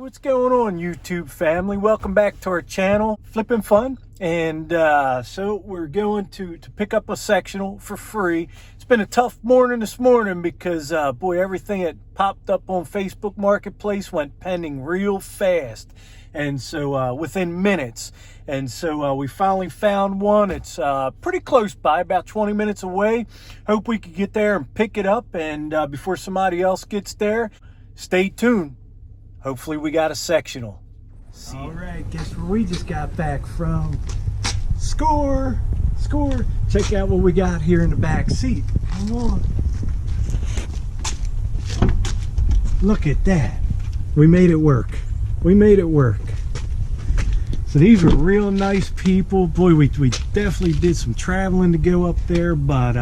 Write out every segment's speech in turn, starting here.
What's going on, YouTube family? Welcome back to our channel, Flipping Fun. And so we're going to pick up a sectional for free. It's been a tough morning this morning because boy, everything that popped up on Facebook Marketplace went pending real fast, and so within minutes. And so we finally found one. It's pretty close by, about 20 minutes away. Hope we could get there and pick it up, and before somebody else gets there. Stay tuned. Hopefully we got a sectional. All right, guess where we just got back from? Score. Check out what we got here in the back seat. Come on. Look at that. We made it work. So these were real nice people. Boy, we definitely did some traveling to go up there, but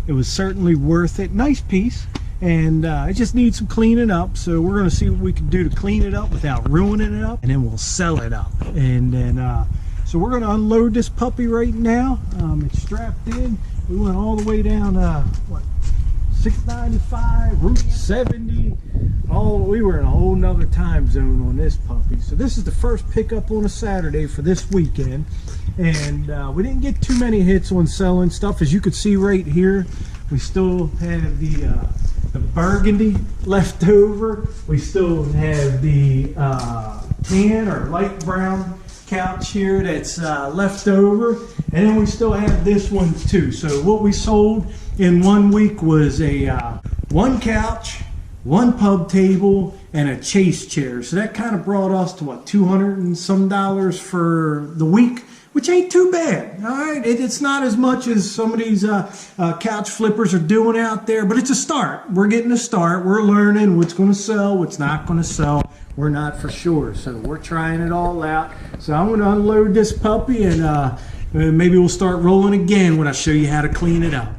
it was certainly worth it. Nice piece. And it just needs some cleaning up, so we're going to see what we can do to clean it up without ruining it up, and then we'll sell it up. And then so we're going to unload this puppy right now. It's strapped in. We went all the way down what, 695, Route 70. We were in a whole nother time zone on this puppy. So this is the first pickup on a Saturday for this weekend, and we didn't get too many hits on selling stuff. As you can see right here, we still have the burgundy left over. We still have the tan or light brown couch here that's left over, and then we still have this one too. So what we sold in 1 week was a one couch, one pub table, and a chase chair. So that kind of brought us to what, $200 and some for the week, which ain't too bad. All right, it's not as much as some of these couch flippers are doing out there, but it's a start. We're getting a start. We're learning what's going to sell, what's not going to sell. We're not for sure, so we're trying it all out. So I'm going to unload this puppy, and maybe we'll start rolling again when I show you how to clean it up.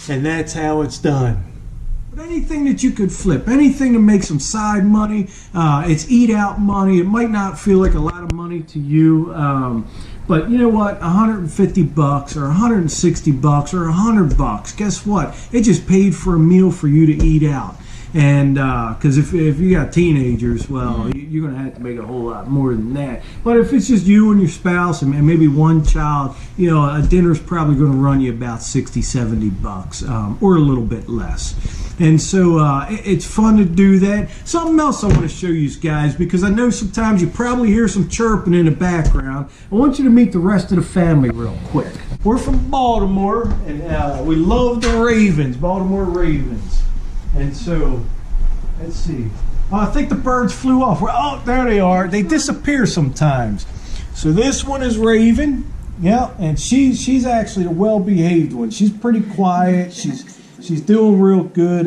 And that's how it's done. But anything that you could flip, anything to make some side money, it's eat out money. It might not feel like a lot of money to you, but you know what, 150 bucks or 160 bucks or $100, guess what? It just paid for a meal for you to eat out. And because if you got teenagers, well, you're going to have to make a whole lot more than that. But if it's just you and your spouse and maybe one child, you know, a dinner's probably going to run you about 60, 70 bucks, or a little bit less. And so it's fun to do that. Something else I want to show you guys, because I know sometimes you probably hear some chirping in the background. I want you to meet the rest of the family real quick. We're from Baltimore, and we love the Ravens, Baltimore Ravens. And so, let's see. Oh, I think the birds flew off. Oh, there they are. They disappear sometimes. So this one is Raven. Yeah, and she's actually the well-behaved one. She's pretty quiet. She's doing real good.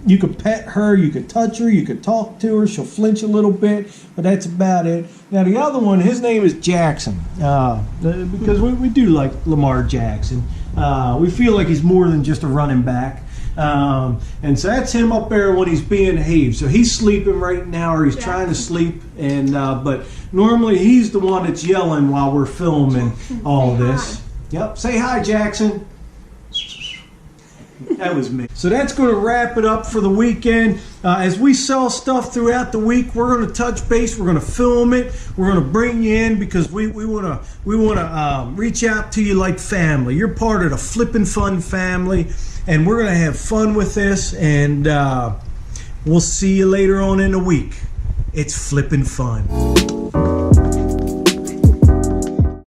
You could pet her, you could touch her, you could talk to her. She'll flinch a little bit, but that's about it. Now the other one, his name is Jackson, because we do like Lamar Jackson. We feel like he's more than just a running back. And so that's him up there when he's being behaved. So he's sleeping right now, or he's trying to sleep, and but normally he's the one that's yelling while we're filming all this. Yep, say hi, Jackson. That was me. So that's going to wrap it up for the weekend. As we sell stuff throughout the week, we're going to touch base. We're going to film it. We're going to bring you in because we want to reach out to you like family. You're part of the Flippin' Fun family, and we're going to have fun with this. And we'll see you later on in the week. It's Flippin' Fun.